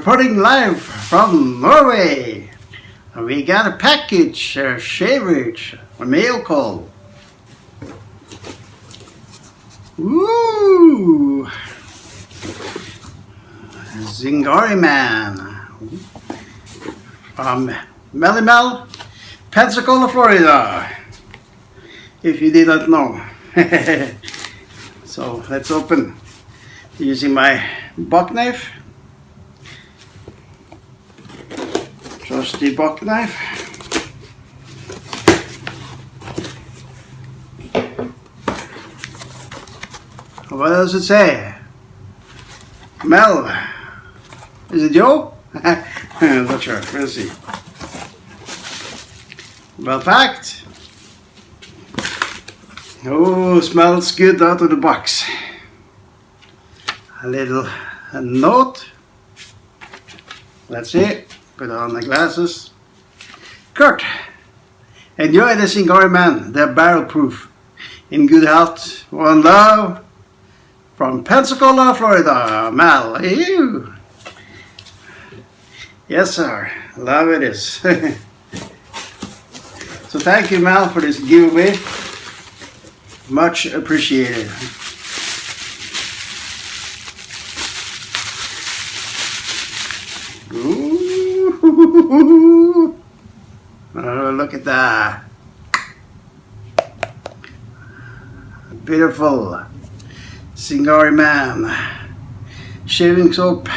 reporting live from Norway. And we got a package, Shaverage, a mail call. Woo! Zingariman from Mel, Pensacola, Florida. If you did not know. So let's open using my buck knife. Trusty buck knife. What does it say? Mel. Is it Joe? I'm not sure. We'll see. Well packed. Oh, smells good out of the box. A little note. Let's see. Put on the glasses. Kurt, enjoy the Zingariman, the barrel proof. In good health, one love. From Pensacola, Florida, Mel. Ew. Yes, sir. Love it is. So thank you, Mel, for this giveaway. Much appreciated. Ooh. Oh, look at that. Beautiful Zingariman shaving soap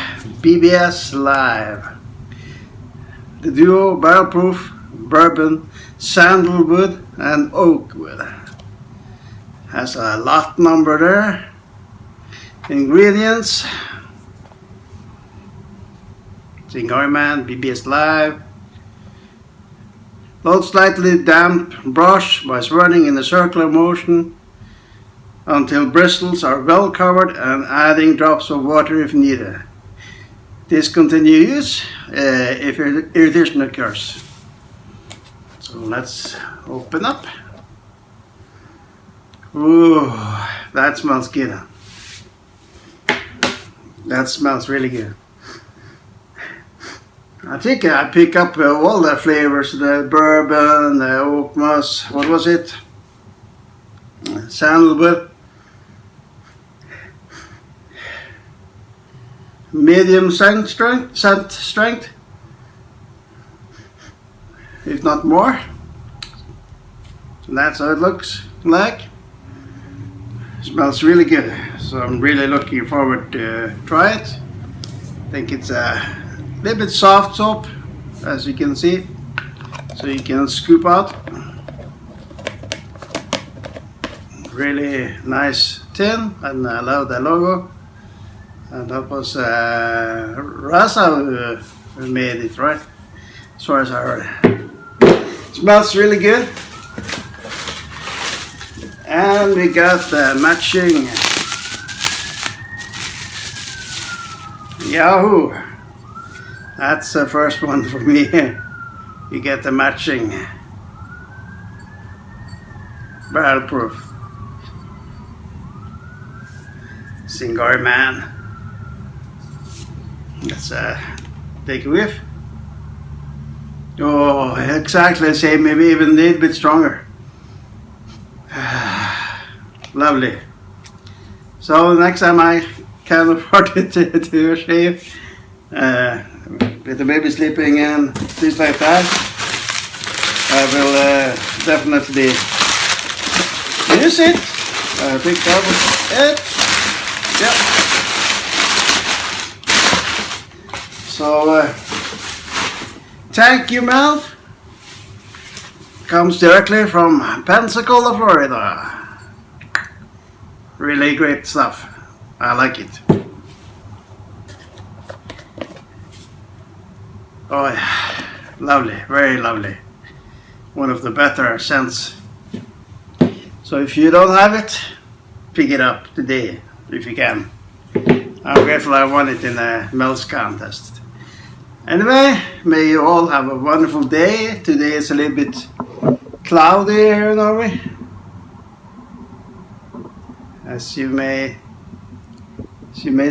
BBS Live. The Duo barrel proof bourbon, sandalwood and oak wood. Has a lot number there. Ingredients: Zingariman BBS Live. Load slightly damp brush by swirling in a circular motion until bristles are well covered and adding drops of water if needed. Discontinue use if irritation occurs. So let's open up. Ooh, that smells good. That smells really good. I think I pick up all the flavors, the bourbon, the oak moss, what was it? Sandalwood. Medium strength, if not more. So that's how it looks like. Smells really good, so I'm really looking forward to try it. I think it's a little bit soft soap, as you can see, so you can scoop out. Really nice tin, and I love the logo. And that was Rasa who made it, right? As far as I heard. It smells really good. And we got the matching Yahoo! That's the first one for me. You get the matching barrel proof Zingariman. Let's take a whiff. Oh, exactly the same, maybe even a little bit stronger. Lovely. So next time I can afford it to shave, with the baby sleeping and things like that, I will definitely use it. I think that was it. Yep. So thank you, Mel. Comes directly from Pensacola, Florida. Really great stuff. I like it. Oh yeah, lovely, very lovely. One of the better scents. So if you don't have it, pick it up today if you can. I'm grateful I won it in a Mel's contest. Anyway, may you all have a wonderful day. Today is a little bit cloudy here in Norway, as you may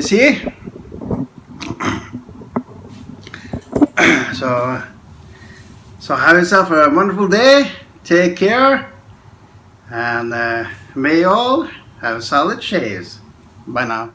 see. So have yourself a wonderful day. Take care. And may you all have solid shaves. Bye now.